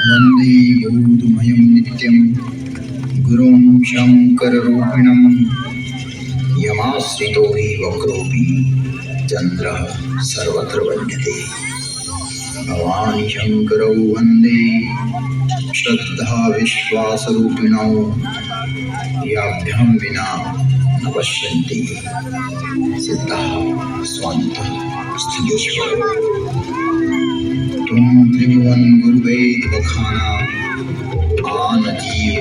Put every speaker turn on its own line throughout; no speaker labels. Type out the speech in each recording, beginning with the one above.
वंदे बोधमयं नित्यं गुरुं शंकररूपिणं यमाश्रितो हि वक्रोऽपि चन्द्रः सर्वत्र वन्द्यते। भवानि शंकरौ वन्दे श्रद्धा विश्वासरूपिणौ याभ्यां विना न पश्यन्ति सिद्धः स्वान्तः स्थितीश्वरः। तुम त्रिभुवन गुरुवेद बखाना आन जीव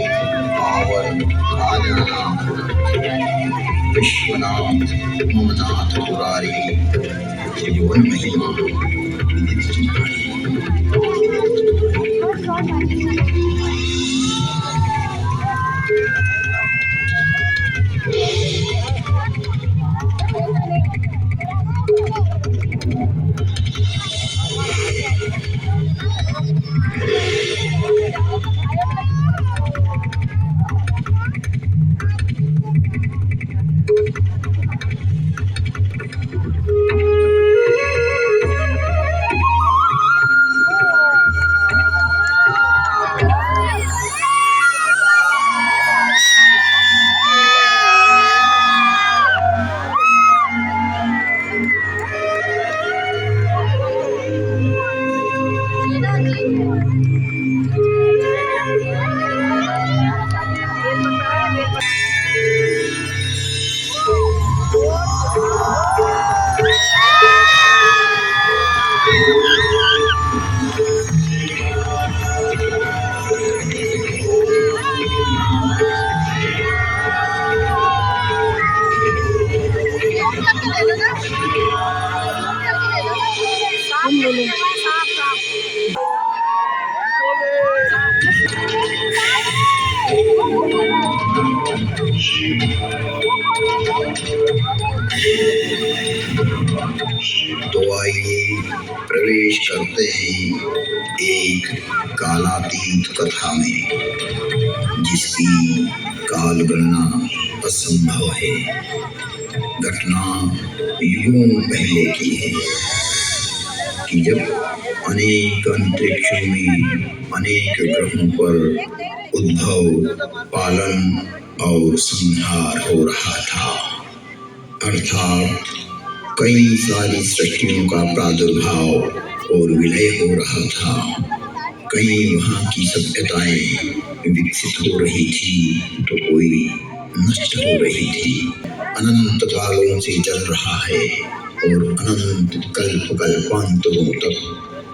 पावर आजाना विश्वनाथ ममनाथ पुरारी त्रिभुवन महिमा नित्य चिंतारी। तो आइए प्रवेश करते हैं एक कालातीत कथा में, जिसकी काल गणना असंभव है। घटना युगों पहले की है कि जब अनेक अंतरिक्षों में अनेक ग्रहों पर उद्भव, पालन और संहार हो रहा था। अर्थात कई सारी सृष्टियों का प्रादुर्भाव और विलय हो रहा था। कई वहाँ की सभ्यताएं विकसित हो रही थी तो कोई नष्ट हो रही थी। अनंत कालों से चल रहा है और अनंत कल्प कल्पांतरों तक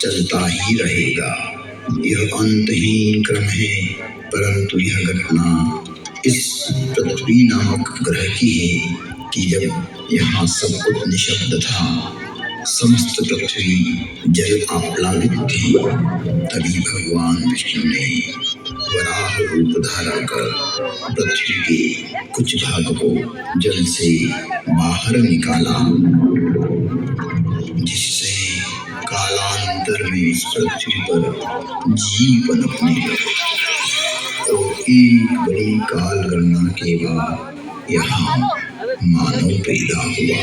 चलता ही रहेगा। यह अंतहीन क्रम है, परंतु यह घटना इस पृथ्वी नामक ग्रह की है कि जब यहाँ सब कुछ निशब्द था, समस्त पृथ्वी जल आप्लावित थी, तभी भगवान विष्णु ने वराह रूप धारण कर पृथ्वी के कुछ भाग को जल से बाहर निकाला, जिससे कालांतर में इस पृथ्वी पर जीव पनपने लगा। तो एक बड़ी काल गणना के बाद यहाँ मानव पैदा हुआ,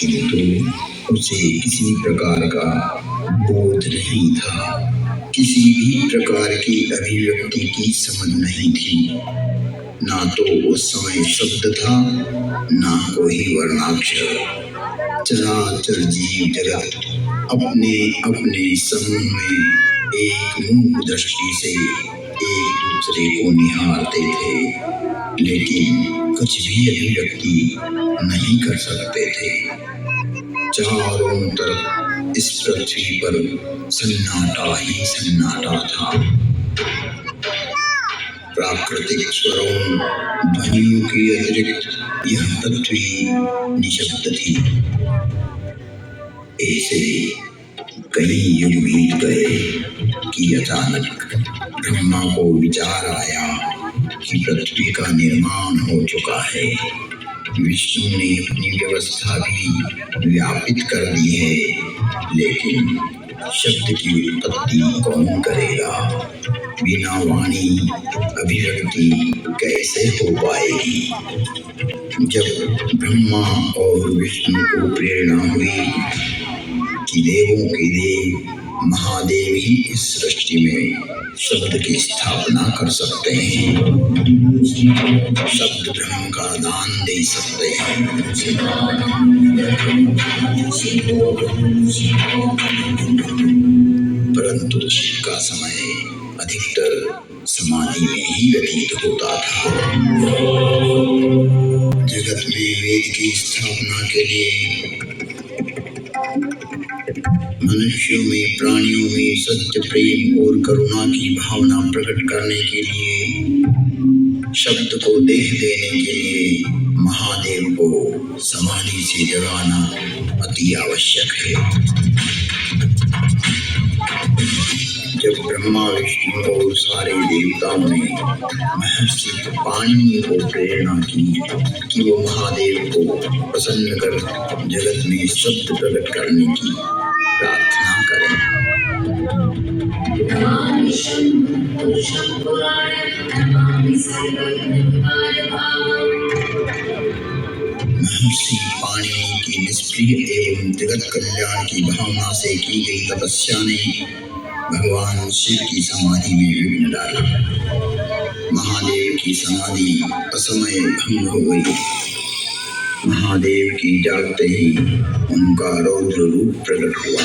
किंतु उसे किसी प्रकार का बोध नहीं था, किसी भी प्रकार की अभिव्यक्ति की समझ नहीं थी। ना तो उस समय शब्द था, ना कोई वर्णाक्षर। चराचर जीव जगत अपने अपने समूह में एक मूक दृष्टि से एक दूसरे को निहारते थे, लेकिन कुछ भी अभिव्यक्ति नहीं कर सकते थे। चारों तरफ इस पृथ्वी पर सन्नाटा ही सन्नाटा था। प्राकृतिक स्वरों ध्वनियों के अतिरिक्त यह पृथ्वी निशब्द थी। ऐसे कई युग बीत गए कि अचानक ब्रह्मा को विचार आया कि पृथ्वी का निर्माण हो चुका है। विष्णु ने अपनी व्यवस्था भी व्यापित कर दी है, लेकिन शब्द की उत्पत्ति कौन करेगा? बिना वाणी अभिव्यक्ति कैसे हो पाएगी? जब ब्रह्मा और विष्णु को प्रेरणा हुई कि देवों के देव महादेव ही इस सृष्टि में शब्द की स्थापना कर सकते हैं, शब्द ब्रह्म का दान दे सकते हैं, परंतु शिव का समय अधिकतर समाधि में ही व्यतीत होता था। जगत में वेद की स्थापना के लिए मनुष्यों में, प्राणियों में सत्य, प्रेम और करुणा की भावना प्रकट करने के लिए, शब्द को देह देने के लिए महादेव को समाधि से जगाना अति आवश्यक है। जब ब्रह्मा, विष्णु और सारे देवताओं ने महर्षि पाणिनि को प्रेरणा की कि वो महादेव को प्रसन्न कर जगत में शब्द प्रकट करने की प्रार्थना करें, महर्षि पाणिनि की निष्प्रिय एवं जगत कल्याण की भावना से की गई तपस्या ने भगवान शिव की समाधि में विघ्न डाला। महादेव की समाधि असमय भंग हो गई। महादेव की जागते ही उनका रौद्र रूप प्रकट हुआ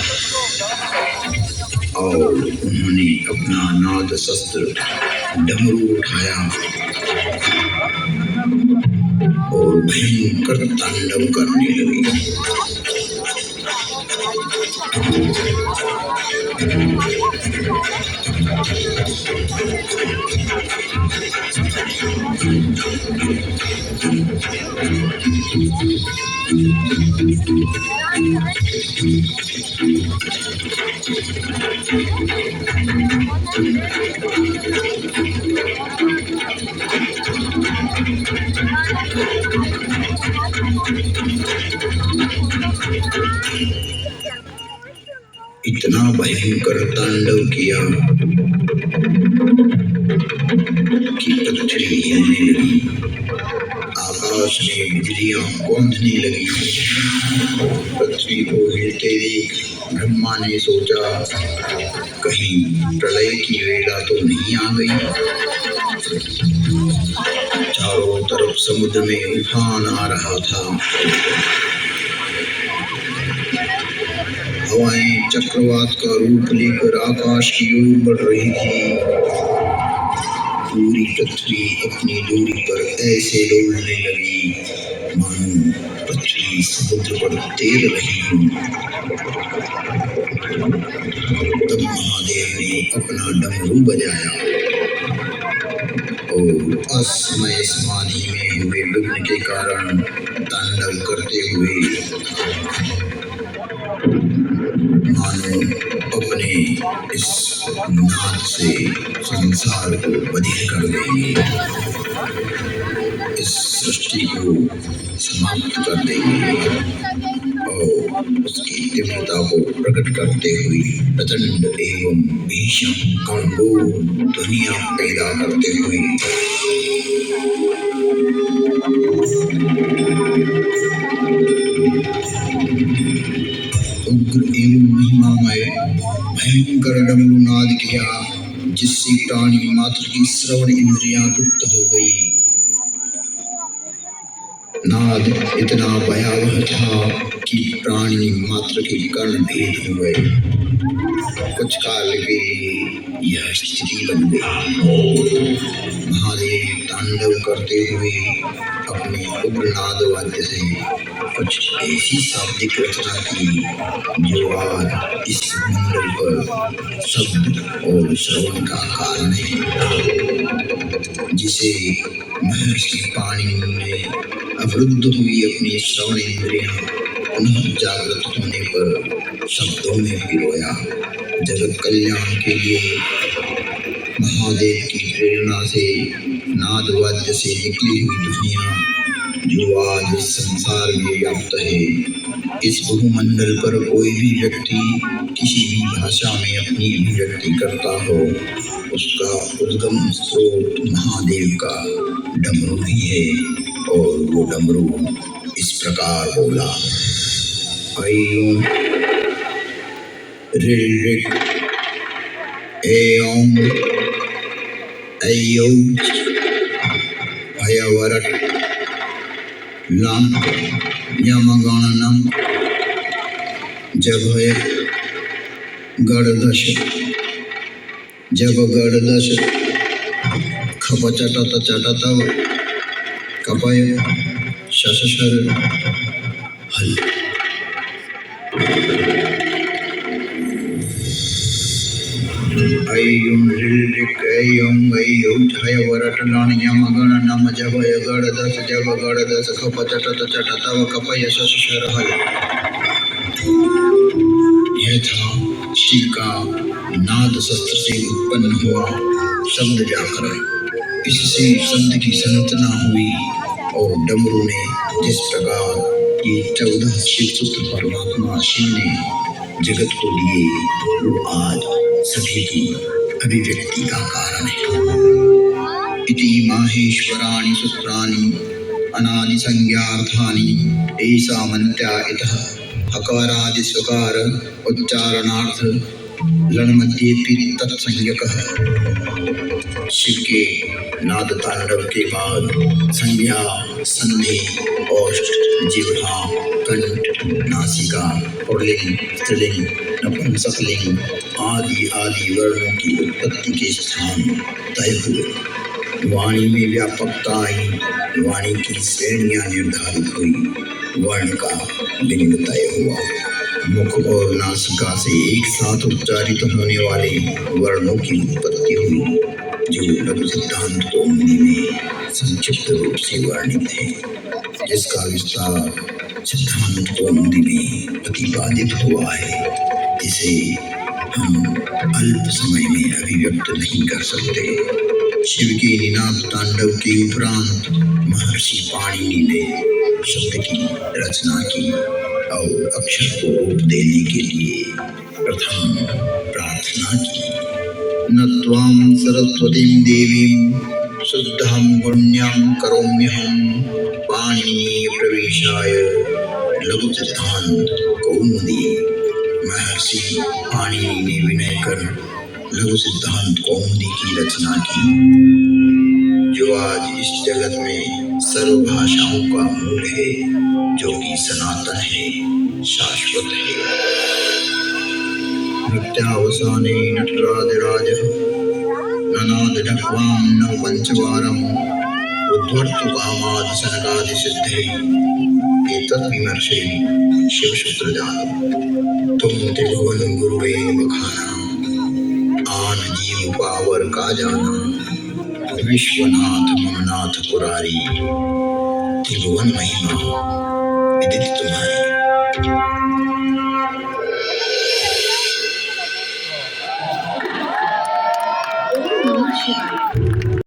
और उन्होंने अपना नाद शस्त्र डमरू उठाया और भयंकर तांडव करने लगे। इतना भयंकर तांडव किया कि पृथ्वी हिलने लगी, आकाश में बिजलियां कौंधने लगी। पृथ्वी को हिलते देख ब्रह्मा ने सोचा, कहीं प्रलय की वेला तो नहीं आ गई। चारों तरफ समुद्र में उफान आ रहा था, हवाएं चक्रवात का रूप लेकर आकाश की ओर बढ़ रही थी। पूरी पृथ्वी अपनी दूरी पर ऐसे डोलने लगी मानो पृथ्वी समुद्र पर तैर रही हो। तब महादेव ने अपना डमरू बजाया और असमय समाधि में हुए विघ्न के कारण तांडव करते हुए मानो अपने इस नाद से संसार को बधिर कर देंगे, इस सृष्टि को समाप्त कर देंगे और उसकी तीव्रता को प्रकट करते हुए प्रचंड एवं भीषण गणगोर ध्वनियां पैदा करते हुए उग्र एवं महिमामय भयंकर डमरू नाद किया, जिससे प्राणी मात्र की श्रवण इंद्रियां लुप्त हो गई। नाद इतना भयावह था कि प्राणी मात्र के कर्ण भेद हो गए। कुछ काल के लिए यह स्थिति बन गई। महादेव तांडव करते हुए अपने उग्र नाद वाद्य से कुछ ऐसी शाब्दिक रचना की जो आज इस मंडल पर शब्द और श्रवण का कारण है। जिसे महर्षि पाणिनि ने अवरुद्ध हुई अपनी श्रवण इंद्रियां पुनः जागृत होने पर शब्दों में पिरोया। जगत कल्याण के लिए महादेव की प्रेरणा से नाद वाद्य से निकली हुई ध्वनियां जो आज इस संसार में व्याप्त है। इस बहुमंडल पर कोई भी व्यक्ति किसी भी भाषा में अपनी अभिव्यक्ति करता हो, उसका उद्गम स्रोत महादेव का डमरू ही है। और वो डमरू इस प्रकार बोला, ऐं ऋ ऐं ऐं भयवरट लं यमगणनं जभय गणदश जब गणदश खपचटत चटतव कपय शशशर हल। ऐं ऋ ऐं भयवरट लं यमगणनं जभय गणदश जब गणदश खपचटत चटतव कपय शशशर हल। यह था शिव का नाद शस्त्र से उत्पन्न हुआ शब्द व्याकरण। इससे शब्द की संरचना हुई और डमरू ने जिस प्रकार ये 14 शिव सूत्र परमात्मा शिव ने जगत को दिए, वो आज सभी की अभिव्यक्ति का कारण है। इति माहेश्वराणि सूत्राणि अनादि संज्ञार्थानि ऐसा मंत्या इतः हकारादि स्वकार उच्चारणार्थ लणमध्येपि तत्संज्ञकः। शिव के नाद तांडव के बाद संज्ञा, संधि, ओष्ठ, जिह्वा, कंठ, नासिका, पुल्लिंग, स्त्रीलिंग, नपुंसकलिंग आदि आदि वर्णों की उत्पत्ति के स्थान तय हुए। वाणी में व्यापकता आई, वाणी की श्रेणियां निर्धारित हुई, वर्ण का लिंग तय हुआ। मुख और नासिका से एक साथ उच्चारित होने वाले वर्णों की उत्पत्ति हुई, जो लघु सिद्धांत कौमुदी में संक्षिप्त रूप से वर्णित है, जिसका विस्तार सिद्धांत कौमुदी में प्रतिपादित हुआ है। इसे हम अल्प समय में अभिव्यक्त नहीं कर सकते। शिव के निनाद तांडव के उपरांत महर्षि पाणिनि ने शब्द की रचना की और अक्षर को रूप देने के लिए प्रथम प्रार्थना की। नत्वां सरस्वतीं देवीं शुद्धां पुण्यां करोम्यहं पाणिनीय प्रवेशाय लघु सिद्धांत कौमुदी। महर्षि पाणिनि ने विनय कर लघु सिद्धांत कौमुदी की रचना की, जो आज इस जगत में सर्व भाषाओं का मूल है, जो कि सनातन है, शाश्वत है। नृत्यावसाने नटराजराजः ननाद ढक्वां नव पंचवारम् उद्धर्तु कामादि सनकादि सिद्धे एतद्विमर्शे शिवसूत्र जातम्। तुम त्रिभुवन गुरुवे बखाना आन जीव पावर का जाना। विश्वनाथ ममनाथ पुरारी त्रिभुवन महिमा विदित तुम्हारी।
ओम नमः शिवाय।